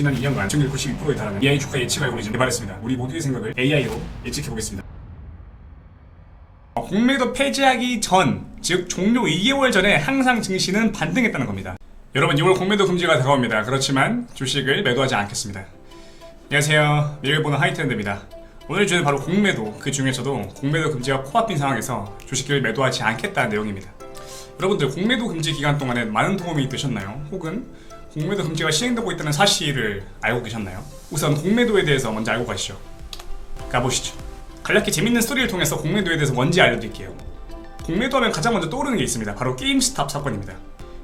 지난 2년간 시청률 92%에 달하는 AI 주가 예측 알고리즘 개발했습니다. 우리 모두의 생각을 AI로 예측해보겠습니다. 공매도 폐지하기 전, 즉 종료 2개월 전에 항상 증시는 반등했다는 겁니다. 여러분, 2월 공매도 금지가 다가옵니다. 그렇지만 주식을 매도하지 않겠습니다. 안녕하세요, 미래를 보는 하이트렌드입니다. 오늘 주제는 바로 공매도, 그 중에서도 공매도 금지가 코앞인 상황에서 주식을 매도하지 않겠다는 내용입니다. 여러분들, 공매도 금지 기간 동안에 많은 도움이 되셨나요? 혹은 공매도 금지가 시행되고 있다는 사실을 알고 계셨나요? 우선 공매도에 대해서 먼저 알고 가시죠. 가보시죠. 간략히 재밌는 스토리를 통해서 공매도에 대해서 뭔지 알려드릴게요. 공매도하면 가장 먼저 떠오르는 게 있습니다. 바로 게임스탑 사건입니다.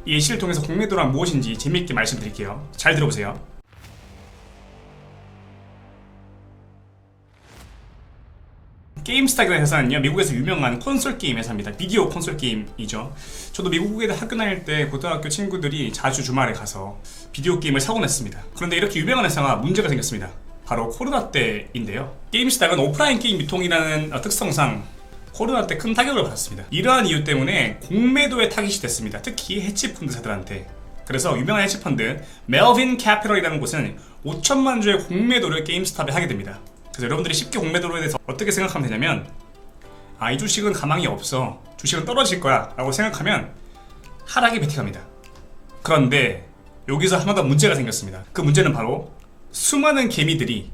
이 예시를 통해서 공매도란 무엇인지 재미있게 말씀드릴게요. 잘 들어보세요. 게임스탑이라는 회사는요, 미국에서 유명한 콘솔 게임 회사입니다. 비디오 콘솔 게임이죠. 저도 미국에 학교 다닐 때 고등학교 친구들이 자주 주말에 가서 비디오 게임을 사곤 했습니다. 그런데 이렇게 유명한 회사가 문제가 생겼습니다. 바로 코로나 때인데요. 게임스탑은 오프라인 게임 유통이라는 특성상 코로나 때 큰 타격을 받았습니다. 이러한 이유 때문에 공매도에 타깃이 됐습니다. 특히 헤지펀드사들한테. 그래서 유명한 헤지펀드 멜빈 캐피털이라는 곳은 5천만 주의 공매도를 게임스탑에 하게 됩니다. 그래서 여러분들이 쉽게 공매도에 대해서 어떻게 생각하면 되냐면, 이 주식은 가망이 없어, 주식은 떨어질 거야 라고 생각하면 하락이 베팅합니다. 그런데 여기서 하나 더 문제가 생겼습니다. 그 문제는 바로 수많은 개미들이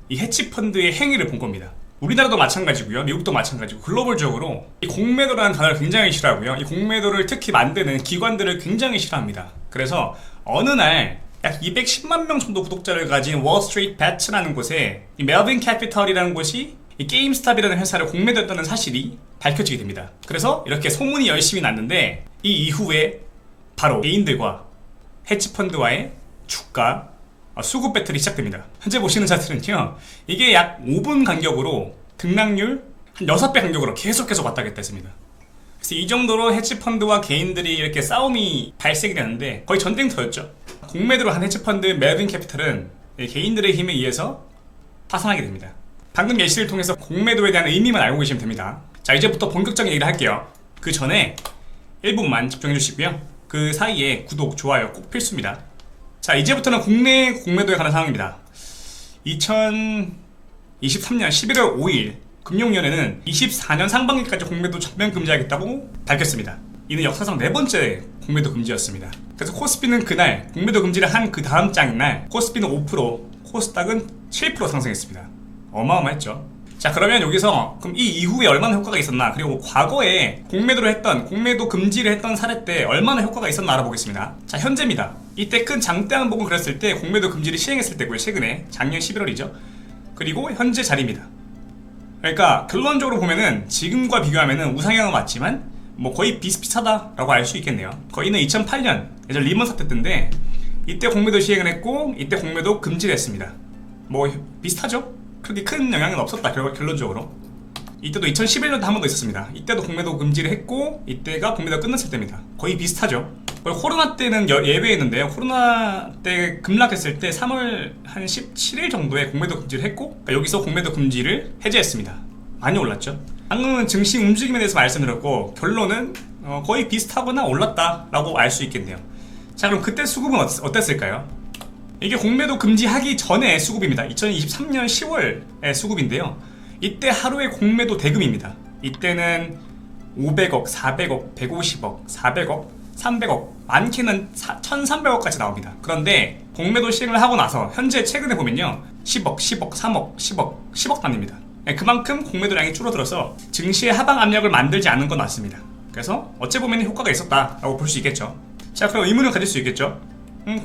이 헤지펀드의 행위를 본 겁니다. 우리나라도 마찬가지고요, 미국도 마찬가지고, 글로벌적으로 이 공매도라는 단어를 굉장히 싫어하고요, 이 공매도를 특히 만드는 기관들을 굉장히 싫어합니다. 그래서 어느 날 약 210만 명 정도 구독자를 가진 월스트리트 배츠라는 곳에 이 멜빈 캐피털이라는 곳이 이 게임스탑이라는 회사를 공매도했다는 사실이 밝혀지게 됩니다. 그래서 이렇게 소문이 열심히 났는데, 이 이후에 바로 개인들과 헤지펀드와의 주가 수급 배틀이 시작됩니다. 현재 보시는 차트는요, 이게 약 5분 간격으로 등락률 한 6배 간격으로 계속 왔다 갔다 했습니다. 그래서 이 정도로 헤지펀드와 개인들이 이렇게 싸움이 발생이 되는데 거의 전쟁터였죠. 공매도를 한 헤지펀드 멜빈 캐피털은 개인들의 힘에 의해서 파산하게 됩니다. 방금 예시를 통해서 공매도에 대한 의미만 알고 계시면 됩니다. 자, 이제부터 본격적인 얘기를 할게요. 그 전에 1분만 집중해 주시고요, 그 사이에 구독, 좋아요 꼭 필수입니다. 자, 이제부터는 국내 공매도에 관한 상황입니다. 2023년 11월 5일 금융위원회는 24년 상반기까지 공매도 전면 금지하겠다고 밝혔습니다. 이는 역사상 4번째 공매도 금지였습니다. 그래서 코스피는 그날 공매도 금지를 한 그 다음 장날 코스피는 5%, 코스닥은 7% 상승했습니다. 어마어마했죠. 자, 그러면 여기서 그럼 이 이후에 얼마나 효과가 있었나, 그리고 과거에 공매도 금지를 했던 사례 때 얼마나 효과가 있었나 알아보겠습니다. 자, 현재입니다. 이때 큰 장대 항복을 그렸을 때 공매도 금지를 시행했을 때고요. 최근에 작년 11월이죠. 그리고 현재 자리입니다. 그러니까 결론적으로 보면은 지금과 비교하면은 우상향은 맞지만 뭐 거의 비슷비슷하다라고 알 수 있겠네요. 거의는 2008년 예전 리먼 사태 때인데, 이때 공매도 시행을 했고 이때 공매도 금지를 했습니다. 뭐 비슷하죠? 그렇게 큰 영향은 없었다, 결론적으로. 이때도 2011년도 한 번 더 있었습니다. 이때도 공매도 금지를 했고 이때가 공매도가 끝났을 때입니다. 거의 비슷하죠. 코로나 때는 예외였는데요, 코로나 때 급락했을 때 3월 한 17일 정도에 공매도 금지를 했고, 그러니까 여기서 공매도 금지를 해제했습니다. 많이 올랐죠. 방금은 증시 움직임에 대해서 말씀드렸고, 결론은 거의 비슷하거나 올랐다라고 알 수 있겠네요. 자, 그럼 그때 수급은 어땠을까요? 이게 공매도 금지하기 전에 수급입니다. 2023년 10월의 수급인데요, 이때 하루의 공매도 대금입니다. 이때는 500억, 400억, 150억, 400억, 300억, 많게는 1300억까지 나옵니다. 그런데 공매도 시행을 하고 나서 현재 최근에 보면요, 10억, 10억, 3억, 10억 단위입니다. 그만큼 공매도량이 줄어들어서 증시의 하방 압력을 만들지 않은 건 맞습니다. 그래서 어찌 보면 효과가 있었다라고 볼 수 있겠죠. 자, 그럼 의문을 가질 수 있겠죠.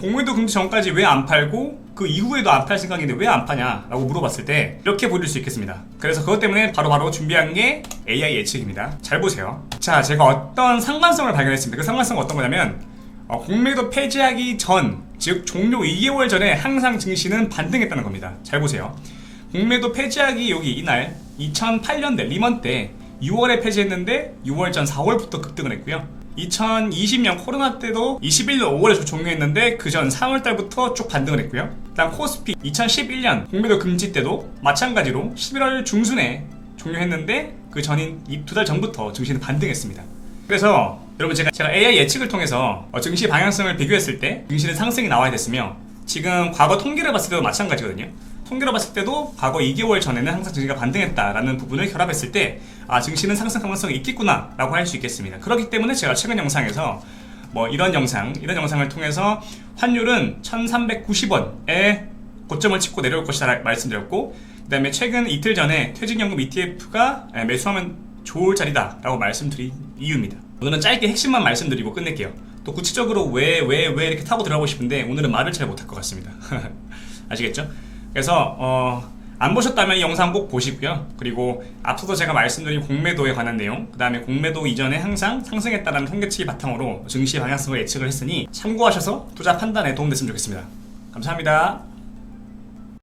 공매도 금지 전까지 왜 안 팔고 그 이후에도 안 팔 생각인데 왜 안 파냐 라고 물어봤을 때 이렇게 보일 수 있겠습니다. 그래서 그것 때문에 바로 준비한 게 AI 예측입니다. 잘 보세요. 자, 제가 어떤 상관성을 발견했습니다. 그 상관성은 어떤 거냐면, 공매도 폐지하기 전, 즉 종료 2개월 전에 항상 증시는 반등했다는 겁니다. 잘 보세요. 공매도 폐지하기 여기 이날 2008년대 리먼 때 6월에 폐지했는데 6월 전 4월부터 급등을 했고요. 2020년 코로나 때도 21년 5월에 종료했는데 그 전 3월달부터 쭉 반등을 했고요. 다음 코스피 2011년 공매도 금지 때도 마찬가지로 11월 중순에 종료했는데 그 전인 2달 전부터 증시는 반등했습니다. 그래서 여러분, 제가 AI 예측을 통해서 증시 방향성을 비교했을 때 증시는 상승이 나와야 됐으며, 지금 과거 통계를 봤을 때도 마찬가지거든요. 통계를 봤을 때도 과거 2개월 전에는 항상 증시가 반등했다라는 부분을 결합했을 때 증시는 상승 가능성이 있겠구나 라고 할 수 있겠습니다. 그렇기 때문에 제가 최근 영상에서 이런 영상을 통해서 환율은 1390원에 고점을 찍고 내려올 것이다 말씀드렸고, 그 다음에 최근 이틀 전에 퇴직연금 ETF가 매수하면 좋을 자리다 라고 말씀드린 이유입니다. 오늘은 짧게 핵심만 말씀드리고 끝낼게요. 또 구체적으로 왜 이렇게 타고 들어가고 싶은데 오늘은 말을 잘 못할 것 같습니다. 아시겠죠? 그래서 안 보셨다면 이 영상 꼭 보시고요. 그리고 앞서도 제가 말씀드린 공매도에 관한 내용, 그 다음에 공매도 이전에 항상 상승했다는 통계치기 바탕으로 증시 방향성을 예측을 했으니 참고하셔서 투자 판단에 도움됐으면 좋겠습니다. 감사합니다.